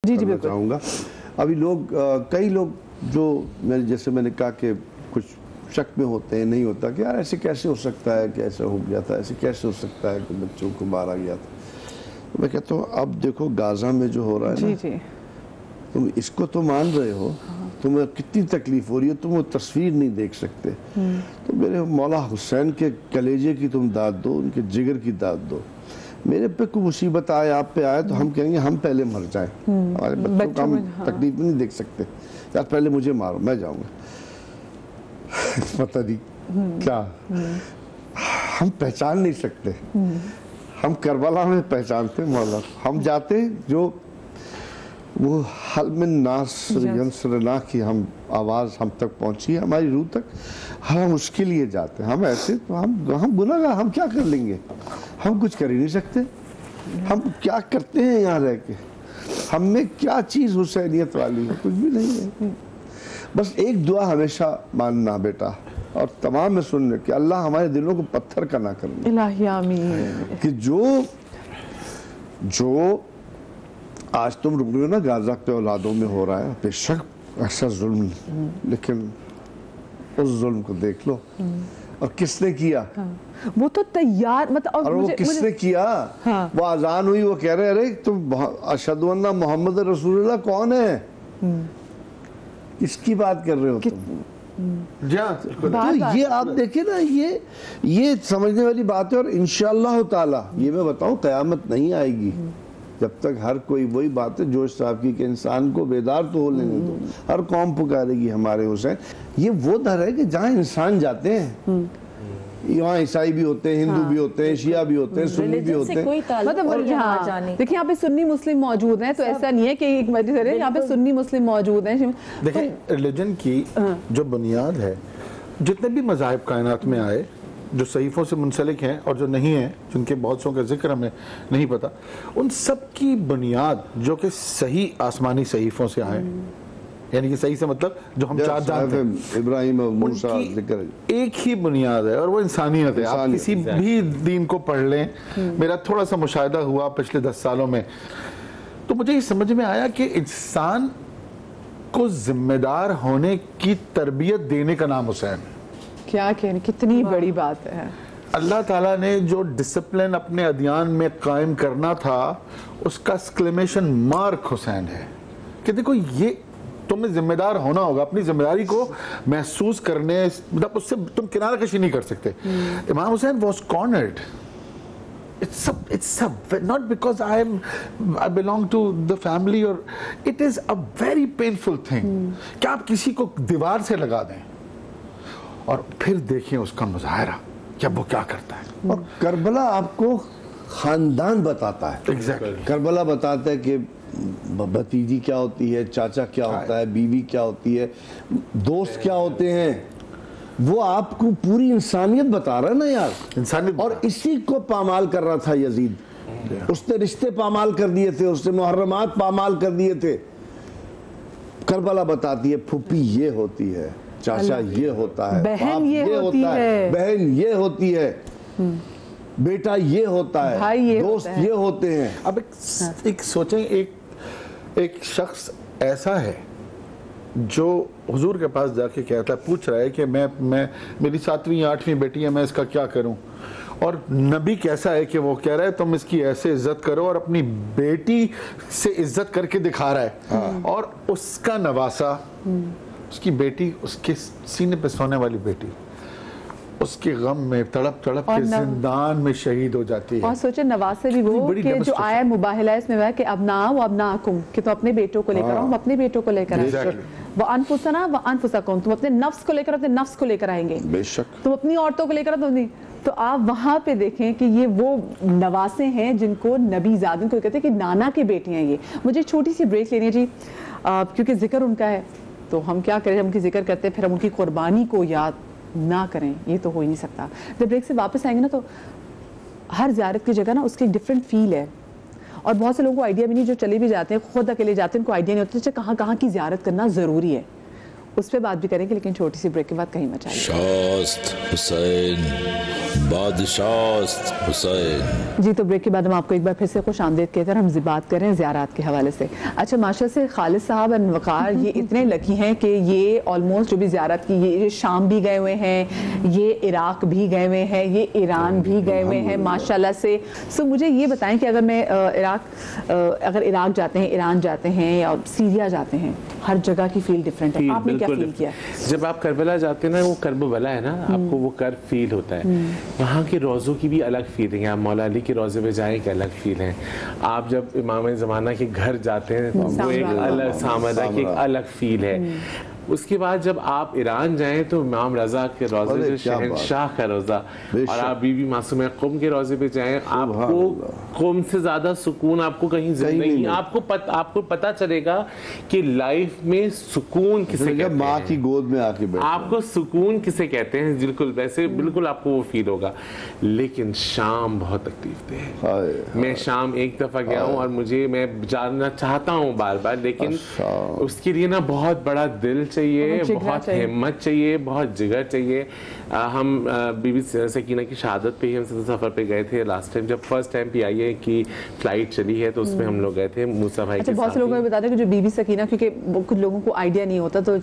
کرنا چاہوں گا. ابھی لوگ کئی لوگ جو جیسے میں نے کہا کہ کچھ شک میں ہوتے ہیں, نہیں ہوتا کہ یار ایسے کیسے ہو سکتا ہے کہ ایسا ہو گیا تھا, ایسے کیسے ہو سکتا ہے کہ بچوں کو مارا گیا تھا. میں کہتا ہوں اب دیکھو غازہ میں جو ہو رہا ہے نا, تم اس کو تو مان رہے ہو, تمہیں کتنی تکلیف ہو رہی ہے, تم وہ تصویر نہیں دیکھ سکتے. تو میرے مولا حسین کے کلیجے کی تم داد دو, ان کے جگر کی داد دو. میرے پہ کوئی مصیبت آئے, آپ پہ آئے تو ہم کہیں گے ہم پہلے مر جائیں, ہمارے بچوں کا ہم تکلیف نہیں دیکھ سکتے, یار پہلے مجھے مارو میں جاؤں گا. پتہ نہیں کیا ہم پہچان نہیں سکتے. ہم کربلا میں پہچانتے مولا, ہم جاتے جو وہ حل من ناصر ینصرنا کی ہم آواز ہم تک پہنچی ہے, ہماری روح تک, ہم اس کے لیے جاتے ہیں. ہم ایسے تو ہم گناہ گار, ہم کیا کر لیں گے, ہم کچھ کر ہی نہیں سکتے. ہم کیا کرتے ہیں یہاں رہ کے, ہم میں کیا چیز حسینیت والی ہے, کچھ بھی نہیں ہے. بس ایک دعا ہمیشہ ماننا بیٹا, اور تمام میں سننے کہ اللہ ہمارے دلوں کو پتھر کا نہ کرنا. الہی آمین. کہ جو آج تم رک رہے ہو نا غازہ پہ اولادوں میں ہو رہا ہے, بے شک ایسا ظلم, لیکن اس ظلم کو دیکھ لو, اور کس نے کیا, وہ تو تیار, مطلب اور وہ کس نے کیا, وہ اذان ہوئی, وہ کہہ رہے ارے تم اشہد ان محمد رسول اللہ کون ہے, کس کی بات کر رہے ہو تم. تو یہ آپ دیکھیں نا, یہ سمجھنے والی بات ہے. اور انشاءاللہ تعالی یہ میں بتاؤں قیامت نہیں آئے گی جب تک ہر کوئی وہی بات ہے جوش صاحب کی کہ انسان کو بیدار تو ہو لینے دو. ہر قوم پکارے گی ہمارے حسین. یہ وہ در ہے کہ جہاں انسان جاتے ہیں, یہاں عیسائی بھی ہوتے ہیں, ہندو بھی ہوتے ہیں, شیعہ بھی ہوتے ہیں, سنی بھی ہوتے ہیں. دیکھیں یہاں پہ سنی مسلم موجود ہیں, تو ایسا نہیں ہے کہ ایک مسجد ہے, یہاں پہ سنی مسلم موجود ہیں. دیکھیں ریلیجن کی جو بنیاد ہے, جتنے بھی مذاہب کائنات میں آئے جو صحیفوں سے منسلک ہیں اور جو نہیں ہیں, جن کے بہت سو کا ذکر ہمیں نہیں پتا, ان سب کی بنیاد جو کہ صحیح آسمانی صحیفوں سے آئے, یعنی کہ صحیح سے مطلب جو ہم چار جانتے ہیں, ابراہیم اور موسیٰ ذکر ایک ہی بنیاد ہے, اور وہ انسانیت ہے. آپ کسی بھی دین کو پڑھ لیں, میرا تھوڑا سا مشاہدہ ہوا پچھلے 10 سالوں میں, تو مجھے یہ سمجھ میں آیا کہ انسان کو ذمہ دار ہونے کی تربیت دینے کا نام حسین. کیا کہنے, کتنی بڑی بات ہے. اللہ تعالیٰ نے جو ڈسپلن اپنے ادیان میں قائم کرنا تھا, اس کا ایکسکلیمیشن مارک حسین ہے. کہ دیکھو یہ تمہیں ذمہ دار ہونا ہوگا, اپنی ذمہ داری کو محسوس کرنے, مطلب اس سے تم کنارہ کشی نہیں کر سکتے. امام حسین was cornered. It's not because I belong to the family, or it is a very painful thing. کہ آپ کسی کو دیوار سے لگا دیں اور پھر دیکھیں اس کا مظاہرہ کہ اب وہ کیا کرتا ہے. اور کربلا آپ کو خاندان بتاتا ہے. کربلا بتاتا ہے کہ بھتیجی کیا ہوتی ہے, چاچا کیا ہوتا ہے, بیوی کیا ہوتی ہے, دوست کیا ہوتے ہیں. وہ آپ کو پوری انسانیت بتا رہا ہے نا یار, انسانیت. اور اسی کو پامال کر رہا تھا یزید. اس نے رشتے پامال کر دیے تھے, اس نے محرمات پامال کر دیے تھے. کربلا بتاتی ہے پھوپھی یہ ہوتی ہے, چاچا یہ ہوتا ہے, بہن یہ ہوتا ہے, بہن یہ ہوتی ہے, بیٹا یہ ہوتا ہے, دوست یہ ہوتے ہیں. اب ایک سوچیں, ایک شخص ایسا ہے جو حضور کے پاس جا کے کہتا ہے, پوچھ رہا ہے کہ میں میری 7ویں یا 8ویں بیٹی ہے, میں اس کا کیا کروں. اور نبی کیسا ہے کہ وہ کہہ رہا ہے تم اس کی ایسے عزت کرو, اور اپنی بیٹی سے عزت کر کے دکھا رہا ہے. اور اس کا نواسا, اس کی بیٹی, اس کے سینے پہ سونے والی بیٹی, اس کے غم میں تڑپ کے زندان میں شہید ہو جاتی ہے. اور سوچے نواسے بھی وہ کہ جو آیا مباہلہ اس میں وہ ہے کہ ابناء و ابناءکم, کہ تم اپنے بیٹوں کو لے کر آؤ, ہم اپنے بیٹوں کو لے کر آئیں. وَأَنفُسَنَا وَأَنفُسَكُمْ, تم اپنے نفس کو لے کر اپنے نفس کو لے کر آئیں گے. بے شک تم اپنی عورتوں کو لے کر آؤ. تو آپ وہاں پہ دیکھیں کہ یہ وہ نواسے ہیں جن کو نبی زادن کو کہتے ہیں کہ نانا کی بیٹیاں. یہ مجھے چھوٹی سی بریک لینی ہے جی, کیونکہ ذکر ان کا ہے, تو ہم کیا کریں, ہم ان کی ذکر کرتے ہیں, پھر ہم ان کی قربانی کو یاد نہ کریں, یہ تو ہو ہی نہیں سکتا. جب بریک سے واپس آئیں گے نا, تو ہر زیارت کی جگہ نا اس کی ڈیفرنٹ فیل ہے. اور بہت سے لوگوں کو آئیڈیا بھی نہیں, جو چلے بھی جاتے ہیں خود اکیلے جاتے ہیں, ان کو آئیڈیا نہیں ہوتا کہاں کہاں کی زیارت کرنا ضروری ہے. اس پہ بات بھی کریں گے, لیکن چھوٹی سی بریک کے بعد کہیں مت جائیے. شاست حسین بادشاہ حسین. جی تو بریک کے بعد ہم آپ کو ایک بار پھر سے خوش آمدید کہتے ہیں اور ہم بات کر رہے ہیں زیارات کے حوالے سے. اچھا ماشاء سے خالد صاحب اور وقار یہ اتنے لکی ہیں کہ یہ آلموسٹ جو بھی زیارت کی یہ شام بھی گئے ہوئے ہیں, یہ عراق بھی گئے ہوئے ہیں, یہ ایران بھی گئے ہوئے ہیں ماشاءاللہ سے. سو مجھے یہ بتائیں کہ اگر میں اگر عراق جاتے ہیں, ایران جاتے ہیں یا سیریا جاتے ہیں, ہر جگہ کی فیل ڈفرینٹ ہے. آپ نے کیا فیل کیا؟ جب آپ کربلا جاتے ہیں نا, وہ کرب بلا ہے نا, آپ کو وہ کرب فیل ہوتا ہے. وہاں کے روزوں کی بھی الگ فیلنگ ہے. آپ مولا علی کے روزے پہ جائیں کہ الگ فیل ہے. آپ جب امام زمانہ کے گھر جاتے ہیں وہ ایک الگ سامدہ کی ایک الگ فیل ہے. اس کے بعد جب آپ ایران جائیں تو امام رضا کے روزے جو شہنشاہ کا روزہ, اور آپ بی بی معصومہ قم کے روزے پہ جائیں, آپ کو قم سے زیادہ سکون آپ کو کہیں نہیں. آپ کو پتہ چلے گا کہ لائف میں سکون کسے کہتے ہیں, ماں کی گود میں آ کے بیٹھے آپ کو سکون کسے کہتے ہیں, بالکل ویسے بالکل آپ کو وہ فیل ہوگا. لیکن شام بہت تکلیف دہ ہے. میں شام ایک دفعہ گیا ہوں اور میں جانا چاہتا ہوں بار بار, لیکن اس کے لیے نا بہت بڑا دل چاہیے, بہت ہمت چاہیے, بہت جگر چاہیے. ہم بی بی سکینہ کی شہادت پہ ہی ہم سفر پہ گئے تھے لاسٹ ٹائم, جب فرسٹ ٹائم پی آئی اے کی فلائٹ چلی ہے تو اس میں ہم لوگ گئے تھے موسیٰ بھائی کے ساتھ. بہت سے لوگوں کو بتا دیں کہ جو بی بی سکینہ, کیونکہ کچھ لوگوں کو آئیڈیا نہیں ہوتا, تو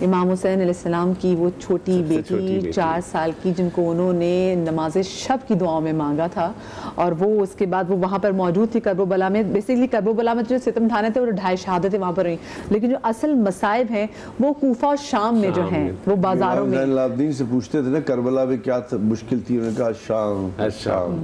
امام حسین علیہ السلام کی وہ چھوٹی بیٹی 4 سال کی جن کو انہوں نے نماز شب کی دعاؤں میں مانگا تھا, اور وہ اس کے بعد وہ وہاں پر موجود تھی کربلا میں. بیسیکلی کربلا میں جو ستم ڈھانے تھے وہ 2.5 شہادتیں وہاں پر ہوئی, لیکن جو اصل مصائب ہیں وہ کوفہ اور شام میں جو ہیں, وہ بازاروں میں. زین العابدین سے پوچھتے تھے نا کربلا میں کیا مشکل تھی, انہوں نے کہا شام.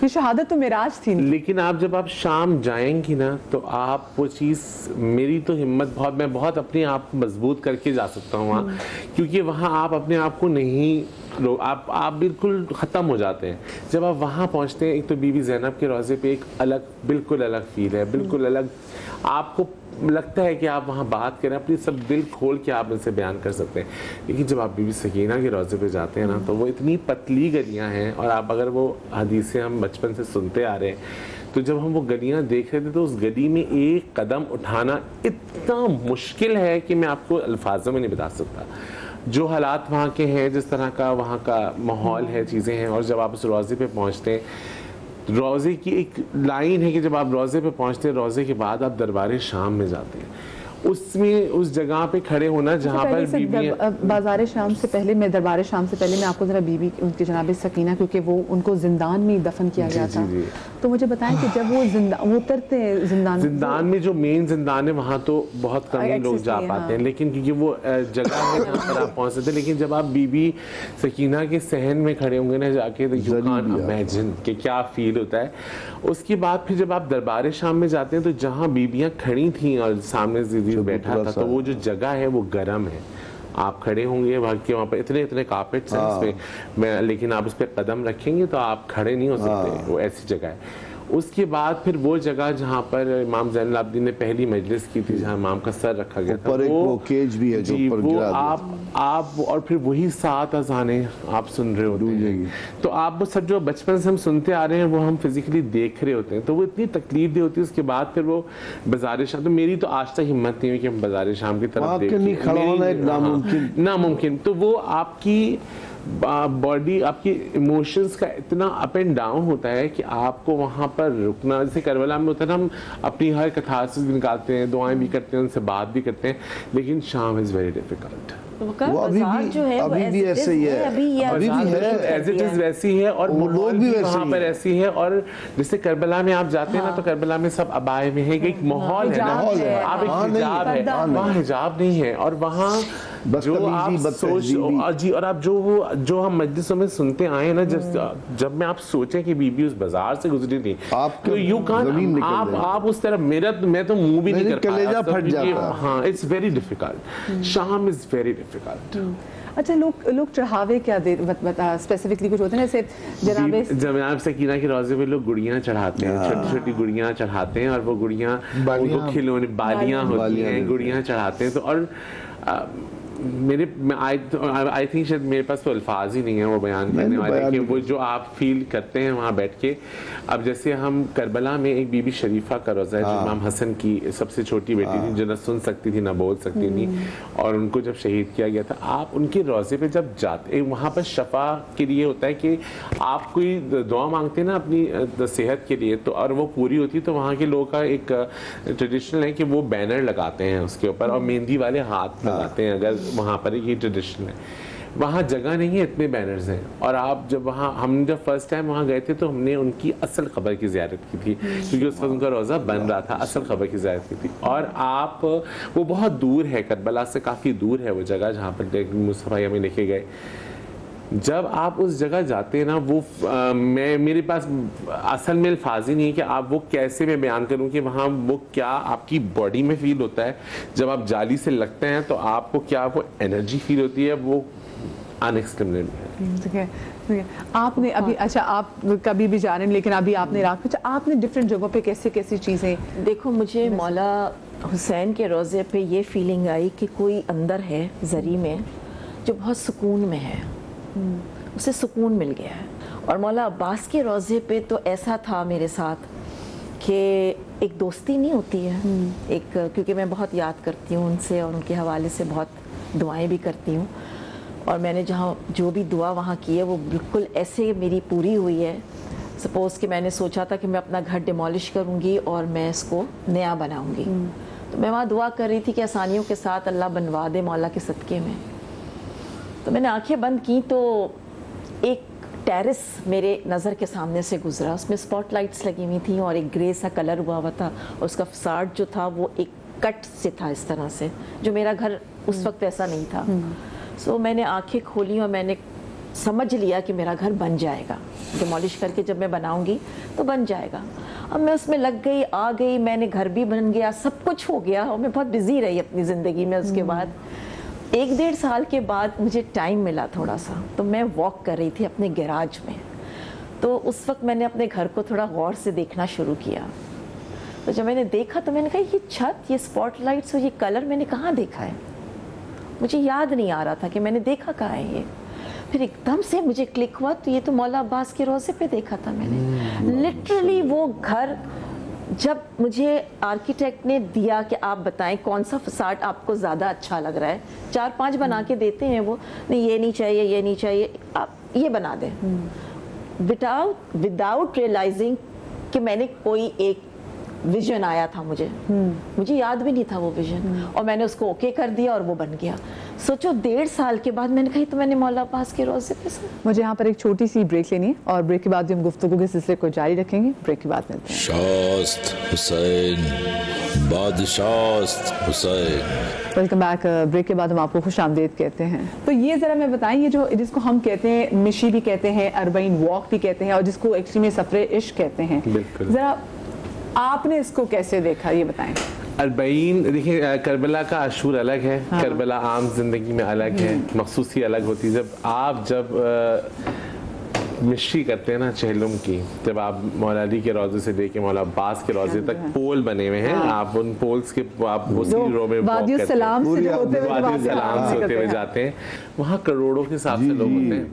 یہ شہادت تو معراج تھی. لیکن آپ جب آپ شام جائیں گی نا تو آپ وہ چیز, میری تو ہمت بہت, میں بہت اپنے آپ کو مضبوط کر کے جا سکتا ہوں وہاں, کیونکہ وہاں آپ اپنے آپ کو نہیں, آپ بالکل ختم ہو جاتے ہیں جب آپ وہاں پہنچتے ہیں. ایک تو بی بی زینب کے روزے پہ ایک الگ, بالکل الگ فیل ہے, بالکل الگ. آپ کو لگتا ہے کہ آپ وہاں بات کریں, اپنی سب دل کھول کے آپ ان سے بیان کر سکتے ہیں. لیکن جب آپ بی بی سکینہ کے روزے پہ جاتے ہیں نا تو وہ اتنی پتلی گلیاں ہیں, اور آپ اگر وہ حدیثیں ہم بچپن سے سنتے آ رہے ہیں, تو جب ہم وہ گلیاں دیکھ رہے تھے تو اس گلی میں ایک قدم اٹھانا اتنا مشکل ہے کہ میں آپ کو الفاظوں میں نہیں بتا سکتا. جو حالات وہاں کے ہیں, جس طرح کا وہاں کا ماحول ہے, چیزیں ہیں. اور جب آپ اس روزے پہ پہنچتے ہیں, روزے کی ایک لائن ہے کہ جب آپ روزے پہ پہنچتے ہیں, روزے کے بعد آپ دربار شام میں جاتے ہیں. اس میں اس جگہ پہ کھڑے ہونا جہاں پر بی بی بازار شام سے پہلے, میں دربار شام سے پہلے میں آپ کو ذرا بی بی ان کی جناب سکینہ, کیونکہ وہ ان کو زندان میں دفن کیا گیا تھا, تو مجھے بتائیں کہ جب وہ اترتے ہیں زندان میں, جو مین زندان ہے وہاں تو بہت کم ہی لوگ جا پاتے ہیں, لیکن کیونکہ وہ جگہ ہے جہاں پر آپ پہنچ سکتے ہیں. لیکن جب آپ بی بی سکینہ کے صحن میں کھڑے ہوں گے نا جا کے, یو کانٹ امیجن کہ کیا فیل ہوتا ہے. اس کے بعد پھر جب آپ دربار شام میں جاتے ہیں تو جہاں بیبیاں کھڑی تھیں اور سامنے زیدی بیٹھا تھا, تو وہ جو جگہ ہے وہ گرم ہے. آپ کھڑے ہوں گے وہاں پر اتنے کارپیٹس ہیں اس میں, لیکن آپ اس پہ قدم رکھیں گے تو آپ کھڑے نہیں ہو سکتے, وہ ایسی جگہ ہے. اس کے بعد پھر وہ جگہ جہاں پر امام زین العابدین نے پہلی مجلس کی تھی, جہاں امام کا سر رکھا گیا تھا, وہ کیج بھی ہے جو اوپر گرا دیا, آپ اور پھر وہی 7 اذانیں آپ سن رہے ہوتے ہیں. تو آپ وہ سب جو بچپن سے ہم سنتے آ رہے ہیں وہ ہم فزیکلی دیکھ رہے ہوتے ہیں, تو وہ اتنی تکلیف دہ ہوتی ہے. اس کے بعد پھر وہ بازار شام, تو میری تو آج تک ہمت نہیں ہوئی کہ ہم بازار شام کی طرف دیکھیں, ناممکن. تو وہ آپ کی باڈی, آپ کی ایموشنز کا اتنا اپ اینڈ ڈاؤن ہوتا ہے کہ آپ کو وہاں پر رکنا, جیسے کربلا میں ہوتا ہے نا, ہم اپنی ہر کتھارسس بھی نکالتے ہیں, دعائیں بھی کرتے ہیں, ان سے بات بھی کرتے ہیں, لیکن شام از ویری ڈیفیکلٹ. وہ ابھی بھی ایسے ہی ہے, ابھی بھی ہے, ایز اٹ از ویسی ہے, اور وہ لوگ بھی وہاں پر ایسی ہے. اور جیسے کربلا میں آپ جاتے ہیں نا تو کربلا میں سب عبائے میں ہے, ایک ماحول ہے نا, آپ ایک حجاب ہے, وہاں حجاب نہیں ہے. اور وہاں جو آپ سوچ جی, اور آپ جو ہم مجلسوں میں سنتے آئے نا, جب میں آپ سوچیں کہ بی بی اس بازار سے گزری تھی, تو یو کان آپ اس طرح, میں تو منہ بھی نہیں کر کلیجہ پھٹ جاتا. ہاں, اٹس ویری ڈیفیکلٹ. شام از ویری ڈیفیکلٹ. اچھا, لوگ چڑھاوے کیا اسپیسیفکلی کچھ ہوتے ہیں, جیسے جناب سکینہ کے روزے پہ لوگ گڑیاں چڑھاتے ہیں, چھوٹی چھوٹی گڑیاں چڑھاتے ہیں, اور وہ گڑیاں ان کو کھلونے بالیاں ہوتی ہیں, گڑیاں چڑھاتے ہیں. تو اور میرے آئی تھنک شاید میرے پاس تو الفاظ ہی نہیں ہیں وہ بیان کرنے والے کہ وہ جو آپ فیل کرتے ہیں وہاں بیٹھ کے. اب جیسے ہم کربلا میں ایک بی بی شریفہ کا روزہ ہے جو امام حسن کی سب سے چھوٹی بیٹی تھی جو نہ سن سکتی تھی نہ بول سکتی تھی, اور ان کو جب شہید کیا گیا تھا, آپ ان کے روزے پہ جب جاتے وہاں پر شفا کے لیے ہوتا ہے کہ آپ کوئی دعا مانگتے ہیں نا اپنی صحت کے لیے, تو اور وہ پوری ہوتی ہے تو وہاں کے لوگوں کا ایک ٹریڈیشنل ہے کہ وہ بینر لگاتے ہیں اس کے اوپر اور مہندی والے ہاتھ لگاتے ہیں, اگر وہاں پر یہ ٹریڈیشن ہے. وہاں جگہ نہیں ہے, اتنے بینرز ہیں, اور آپ جب وہاں ہم جب فرسٹ ٹائم وہاں گئے تھے تو ہم نے ان کی اصل قبر کی زیارت کی تھی کیونکہ اس وقت ان کا روزہ بن رہا تھا, اصل قبر کی زیارت کی تھی. اور آپ وہ بہت دور ہے, کربلا سے کافی دور ہے وہ جگہ جہاں پر مصطفیٰ ہمیں لے کے گئے. جب آپ اس جگہ جاتے ہیں نا, وہ میرے پاس اصل میں الفاظ ہی نہیں ہے کہ آپ وہ کیسے میں بیان کروں کہ وہاں وہ کیا آپ کی باڈی میں فیل ہوتا ہے جب آپ جالی سے لگتے ہیں, تو آپ کو کیا وہ انرجی فیل ہوتی ہے, وہ انیکسپلینیبل ہے. آپ نے ابھی اچھا آپ کبھی بھی جا رہے ہیں لیکن ابھی آپ نے عراق میں آپ نے ڈفرینٹ جگہوں پہ کیسے کیسی چیزیں دیکھو, مجھے مولا حسین کے روضے پہ یہ فیلنگ آئی کہ کوئی اندر ہے زری میں جو بہت سکون میں ہے, اسے سکون مل گیا ہے. اور مولا عباس کے روضے پہ تو ایسا تھا میرے ساتھ کہ ایک دوستی نہیں ہوتی ہے ایک, کیونکہ میں بہت یاد کرتی ہوں ان سے اور ان کے حوالے سے بہت دعائیں بھی کرتی ہوں, اور میں نے جہاں جو بھی دعا وہاں کی ہے وہ بالکل ایسے میری پوری ہوئی ہے. سپوز کہ میں نے سوچا تھا کہ میں اپنا گھر ڈیمالش کروں گی اور میں اس کو نیا بناؤں گی, تو میں وہاں دعا کر رہی تھی کہ آسانیوں کے ساتھ اللہ بنوا دے مولا کے صدقے میں. تو میں نے آنکھیں بند کی تو ایک ٹیرس میرے نظر کے سامنے سے گزرا, اس میں اسپاٹ لائٹس لگی ہوئی تھیں اور ایک گرے سا کلر ہوا ہوا تھا, اور اس کا فساڈ جو تھا وہ ایک کٹ سے تھا اس طرح سے, جو میرا گھر اس وقت ایسا نہیں تھا. سو میں نے آنکھیں کھولی اور میں نے سمجھ لیا کہ میرا گھر بن جائے گا, ڈیمالش کر کے جب میں بناؤں گی تو بن جائے گا. اب میں اس میں لگ گئی, آ گئی, میں نے گھر بھی بن گیا, سب کچھ ہو گیا, اور میں بہت بزی رہی اپنی زندگی میں. اس کے بعد 1-1.5 سال کے بعد مجھے ٹائم ملا تھوڑا سا, تو میں واک کر رہی تھی اپنے گیراج میں. تو اس وقت میں نے اپنے گھر کو تھوڑا غور سے دیکھنا شروع کیا. تو جب میں نے دیکھا تو میں نے کہا یہ چھت, یہ اسپاٹ لائٹس اور یہ کلر میں نے کہاں دیکھا ہے, مجھے یاد نہیں آ رہا تھا کہ میں نے دیکھا کہاں ہے یہ. پھر ایک دم سے مجھے کلک ہوا, تو یہ تو مولا عباس کے روضے پہ دیکھا تھا میں نے. لٹرلی وہ گھر جب مجھے آرکیٹیکٹ نے دیا کہ آپ بتائیں کون سا فساڈ آپ کو زیادہ اچھا لگ رہا ہے, 4-5 بنا کے دیتے ہیں وہ, نہیں یہ نہیں چاہیے, یہ نہیں چاہیے, آپ یہ بنا دیں, وداؤٹ ریئلائزنگ کہ میں نے کوئی ایک ویژن آیا تھا مجھے یاد بھی نہیں تھا وہ ویژن, اور میں نے اس کو اوکے کر دیا اور وہ بن گیا. سوچو 1.5 سال کے بعد میں نے کہی تو میں نے مولا عباس کے روضے پہ سے. مجھے یہاں پر ایک چھوٹی سی بریک لینی ہے, اور بریک کے بعد ہم گفتگو کے سلسلے کو جاری رکھیں گے. بریک کے بعد ملتے ہیں. شاست حسین بادشاست حسین. Welcome back. بریک کے بعد ہم آپ کو خوش آمدید کہتے ہیں. تو یہ ذرا میں بتائیں, یہ جو جس کو ہم کہتے ہیں مشی بھی کہتے ہیں, 40 واک بھی کہتے ہیں, اور جس کو ایکچولی میں سفر عشق کہتے ہیں, ذرا آپ نے اس کو کیسے دیکھا یہ بتائیں. 40 دیکھیں, کربلا کا عاشور الگ ہے, کربلا عام زندگی میں الگ ہے, مخصوصی الگ ہوتی ہے. جب مشری کرتے ہیں نا چہلم کی, جب آپ مولا علی کے روضے سے لے کے مولا عباس کے روضے تک پول بنے ہوئے ہیں, آپ ان پولز کے آپ اسی رو میں وادی السلام سے ہوتے ہوئے جاتے ہیں, وہاں کروڑوں کے حساب سے لوگ ہوتے ہیں.